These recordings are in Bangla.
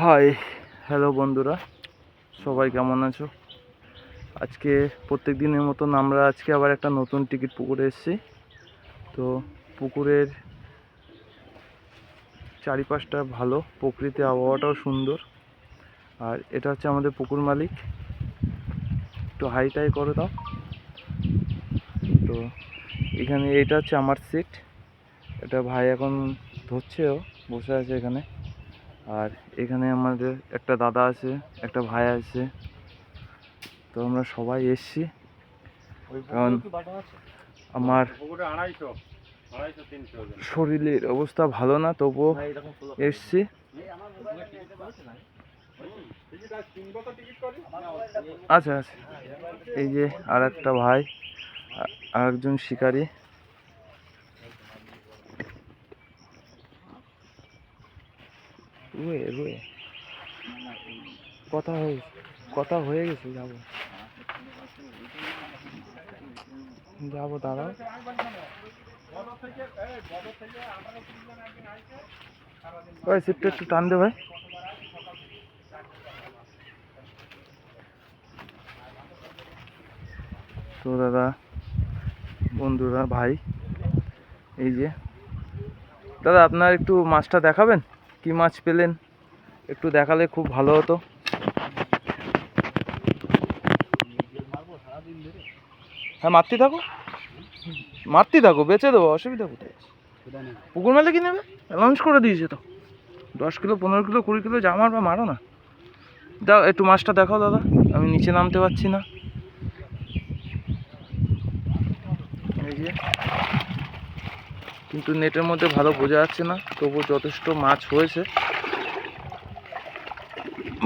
হাই, হ্যালো বন্ধুরা, সবাই কেমন আছো? আজকে প্রত্যেক দিনের মতন আমরা আজকে আবার একটা নতুন টিকিট পুকুরে এসেছি। তো পুকুরের চারিপাশটা ভালো, প্রকৃতি আবহাওয়াটাও সুন্দর। আর এটা হচ্ছে আমাদের পুকুর মালিক, একটু হাইটাই করে দাও। তো এখানে এটা হচ্ছে আমার সিট, এটা ভাই এখন ধরছেও, বসে আছে এখানে। আর এখানে আমাদের একটা দাদা আছে, একটা ভাই আছে। তো আমরা সবাই এসছি, কারণ আমার শরীরের অবস্থা ভালো না, তবুও এসছি। আচ্ছা আচ্ছা, এই যে আর একটা ভাই, আর একজন শিকারী। রুয়ে রুয়ে কথা হয়ে গেছে, যাবো দাঁড়াও। ভাই সিটটা একটু টান দে ভাই। তো দাদা, বন্ধুরা, ভাই, এই যে দাদা, আপনার একটু মাছটা দেখাবেন? কি মাছ পেলেন একটু দেখালে খুব ভালো হতো। হ্যাঁ, মারতে থাকো, বেচে দেবো, অসুবিধা কোথায়? পুকুর মেলে কি নেবে? অ্যানাউন্স করে দিয়েছে তো, 10 কিলো 15 কিলো 20 কিলো যা মারবা মারো না। দাও একটু মাছটা দেখাও দাদা, আমি নিচে নামতে পারছি না। এই যে, কিন্তু নেটের মধ্যে ভালো বোঝা যাচ্ছে না, তবু যথেষ্ট মাছ হয়েছে।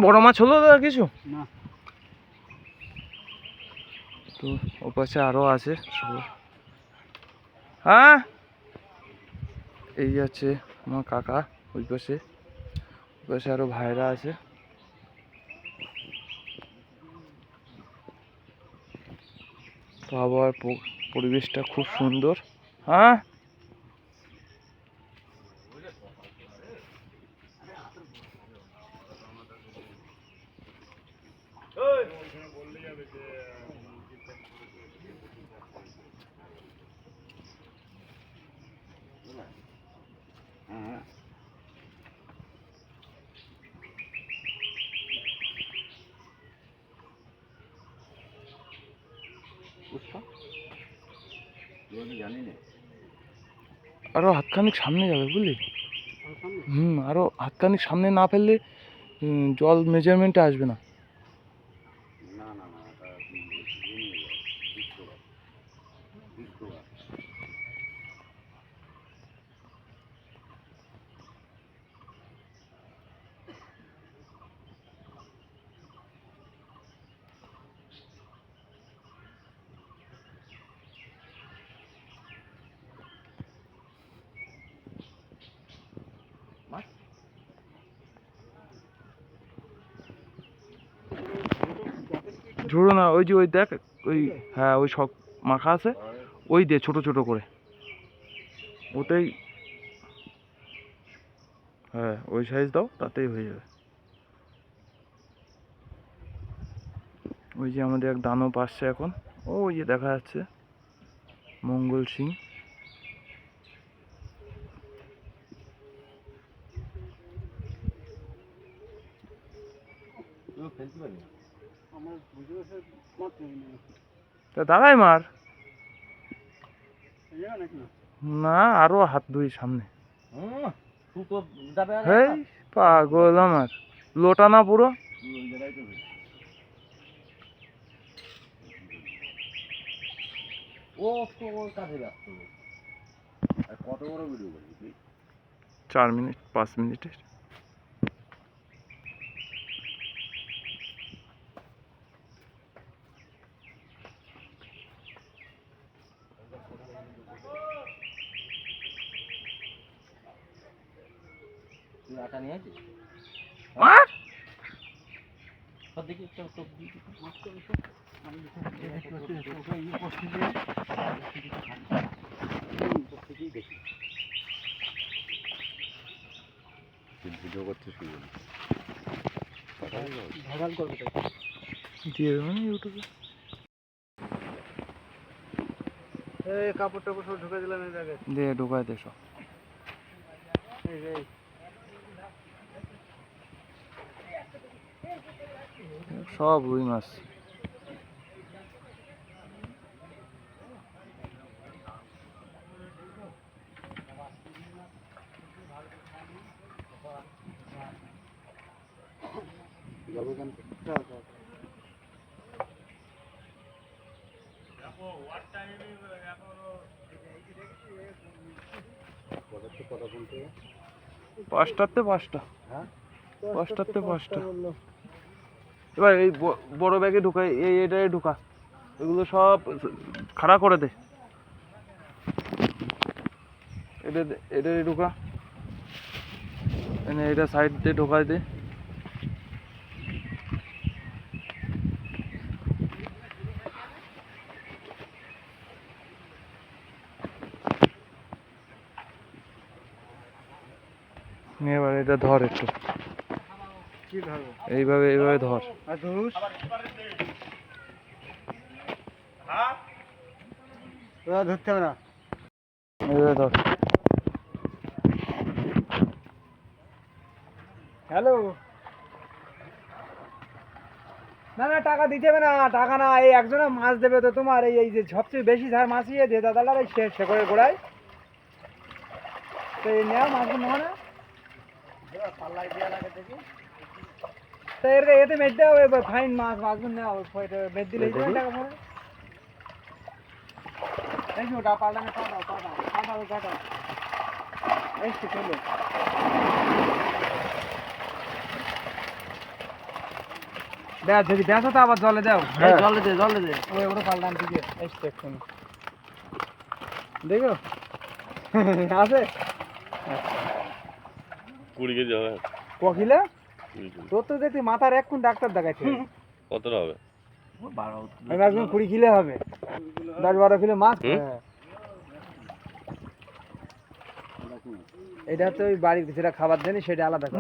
বড় মাছ হলো দাদা কিছু? তো ওপাশে আরও আছে সবাই। হ্যাঁ, এই আছে আমার কাকা, ওই পাশে আরো ভাইরা আছে। তো আবহাওয়ার পরিবেশটা খুব সুন্দর। হ্যাঁ, আরো হাতখানিক সামনে যাবে বুঝলি? আরো হাতখানিক সামনে না ফেললে জল মেজারমেন্টে আসবে না। ঝোড়ো না, ওই যে ওই দেখ, ওই, হ্যাঁ ওই সব মাখা আছে, ওই দে ছোট ছোট করে, ওতেই, হ্যাঁ ওই সাইজ দাও, তাতেই হয়ে যাবে। ওই যে আমাদের এক দানব আসছে এখন, ওই যে দেখা যাচ্ছে মঙ্গল সিং। তা দাঁড়াই মার না, আরো হাত দুই সামনে। হেই পাগল আমার, লোটা না পুরো। কত বড় ভিডিও করবি? 4 মিনিট 5 মিনিটের। মার ভিডিও করতে শুরু। ভাইরাল করবে তো দিয়ে দেবো না ইউটিউবে। এই কাপড় টাপড় সব ঢুকে দিলাম এই জায়গায় দিয়ে ঢোকাই দে সব। এই সব রুই মাছ। পাঁচটাতে পাঁচটা, পাঁচটাতে পাঁচটা। এবার এই বড় ব্যাগে ঢুকাই, এটাই ঢুকা, এগুলো সব খাড়া করে দে। এটা ঢুকা, এটা সাইড দিয়ে ঢোকাই দে। এবার এটা ধর একটু, কি ধরবো এইভাবে এইভাবে ধর। আর ধুস ওরা ধরতে হবে না। এইভাবে ধর। হ্যালো, না না টাকা দিতে হবে না, টাকা না, এই একজনে মাছ দেবে তো তোমার। এই যে সবচেয়ে বেশি ধার মাছ ইয়ে দিয়ে দাদালার এই শেখরের গোড়ায়, তো এই নেওয়া মাছ নেওয়া না তো এতে মেট দেওয়া ফাইন মাছ মাছগুলো নেওয়া মেট দিলে টাকা পড়ে। এই যে ওটা পাল্টানো পাঠাও পাঠাও পাঠাও পাঠাও এই তো চলো। দেখ যদি দেখো তো আবার জলে দাও। জলে দে জলে দে, ওই ওটা পাল্টান ঠিক আছে। এই সেকশন দেখো আছে 20 কেজি হবে। কখিলে তোর তো দেখি মাথার এক কোন ডাক্তার দেখাচ্ছে। কতটা হবে? আমি ভাবছিলাম 20 কিলো হবে, 10-12 কিলো মাছ। এটা তো ওই বাড়ির যেটা খাবার দেনি সেটা আলাদা না।